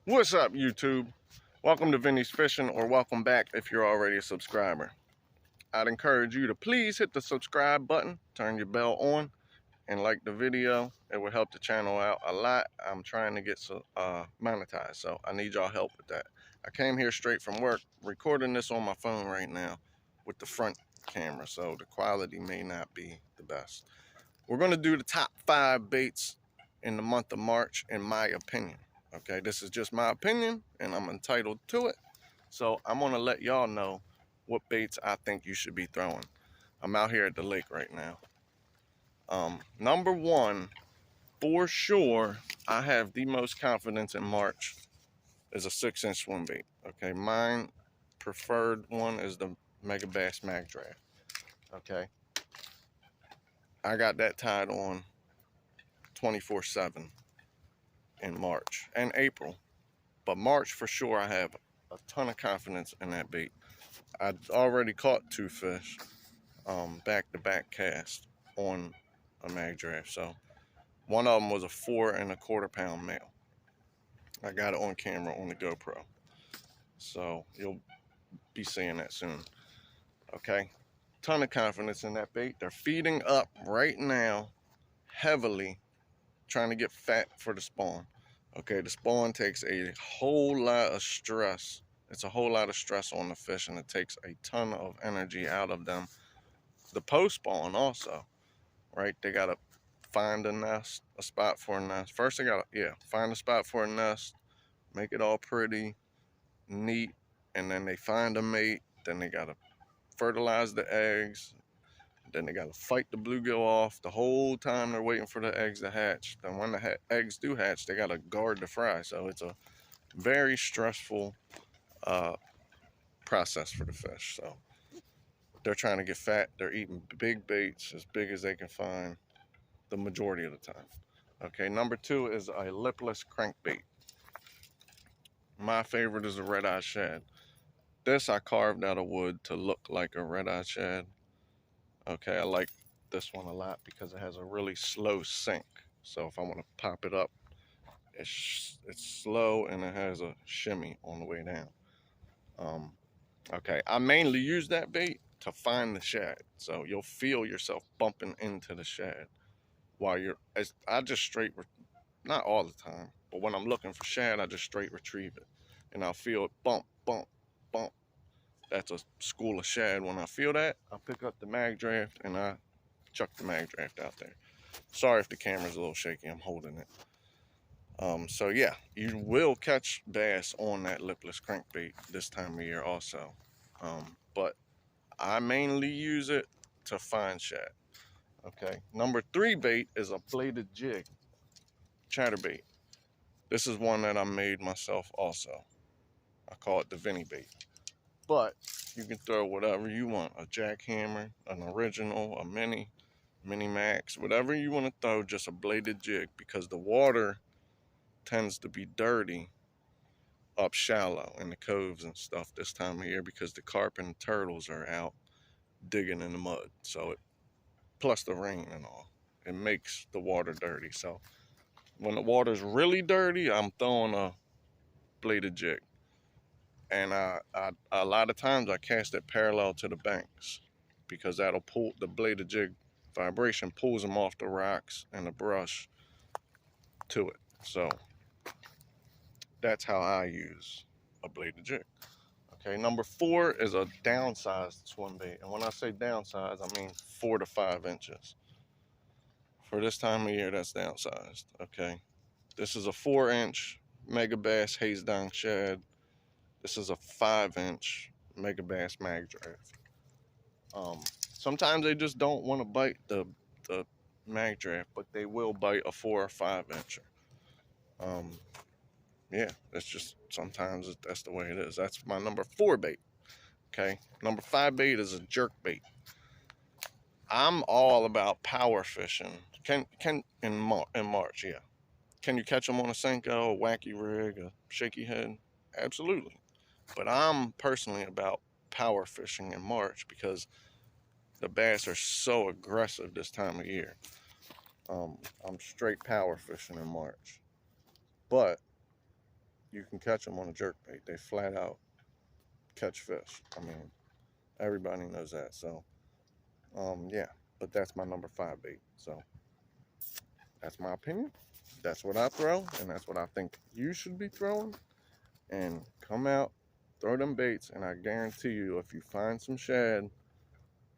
What's up, YouTube? Welcome to Vinny's Fishing, or welcome back if you're already a subscriber. I'd encourage you to please hit the subscribe button, turn your bell on, and like the video. It would help the channel out a lot. I'm trying to get monetized, so I need y'all help with that. I came here straight from work, recording this on my phone right now with the front camera, so the quality may not be the best. We're going to do the top 5 baits in the month of March, in my opinion. Okay, this is just my opinion, and I'm entitled to it. So I'm going to let y'all know what baits I think you should be throwing. I'm out here at the lake right now. Number one, for sure, I have the most confidence in March is a 6-inch swim bait. Okay, mine preferred one is the Mega Bass Mag Draft. Okay, I got that tied on 24/7 in March and April, but March for sure I have a ton of confidence in that bait. I already caught 2 fish back-to-back cast on a mag draft. So one of them was a 4 1/4 pound male. I got it on camera on the GoPro, so you'll be seeing that soon. Okay, ton of confidence in that bait. They're feeding up right now heavily, trying to get fat for the spawn. Okay, the spawn takes a whole lot of stress. It's a whole lot of stress on the fish, and it takes a ton of energy out of them. The post spawn also, right? They gotta find a nest, a spot for a nest. First they gotta, find a spot for a nest, make it all pretty, neat, and then they find a mate. Then they gotta fertilize the eggs. Then they gotta fight the bluegill off the whole time they're waiting for the eggs to hatch. Then when the eggs do hatch, they gotta guard the fry. So it's a very stressful process for the fish. So they're trying to get fat. They're eating big baits, as big as they can find, the majority of the time. Okay, number 2 is a lipless crankbait. My favorite is a red-eye shad. This I carved out of wood to look like a red-eye shad. Okay, I like this one a lot because it has a really slow sink. So if I want to pop it up, it's slow and it has a shimmy on the way down. Okay, I mainly use that bait to find the shad. So you'll feel yourself bumping into the shad while I just straight, not all the time, but when I'm looking for shad, I just straight retrieve it. And I'll feel it bump, bump, bump. That's a school of shad. When I feel that, I pick up the mag draft and I chuck the mag draft out there. Sorry if the camera's a little shaky, I'm holding it. So yeah, you will catch bass on that lipless crankbait this time of year also. But I mainly use it to find shad. Okay, number 3 bait is a bladed jig chatterbait. This is one that I made myself also. I call it the Vinny bait. But you can throw whatever you want. A jackhammer, an original, a mini max, whatever you want to throw, just a bladed jig, because the water tends to be dirty up shallow in the coves and stuff this time of year because the carp and the turtles are out digging in the mud. So plus the rain and all, it makes the water dirty. So when the water's really dirty, I'm throwing a bladed jig. And a lot of times I cast it parallel to the banks because that'll pull, the bladed jig vibration pulls them off the rocks and the brush to it. So that's how I use a bladed jig. Okay, number 4 is a downsized swim bait. And when I say downsized, I mean 4 to 5 inches. For this time of year, that's downsized. Okay, this is a 4-inch Mega Bass Haze Down Shad. This is a 5-inch Mega Bass Mag Draft. Sometimes they just don't want to bite the mag draft, but they will bite a 4 or 5-incher. Yeah, that's just, sometimes that's the way it is. That's my number 4 bait. Okay, number 5 bait is a jerk bait. I'm all about power fishing. In March, yeah. Can you catch them on a Senko, a wacky rig, a shaky head? Absolutely. But I'm personally about power fishing in March because the bass are so aggressive this time of year. I'm straight power fishing in March. But you can catch them on a jerkbait. They flat out catch fish. I mean, everybody knows that. So, yeah, but that's my number 5 bait. So that's my opinion. That's what I throw, and that's what I think you should be throwing. And come out, throw them baits, and I guarantee you, if you find some shad,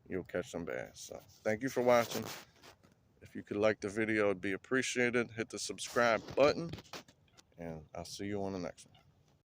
you'll catch some bass. So thank you for watching. If you could like the video, it'd be appreciated. Hit the subscribe button, and I'll see you on the next one.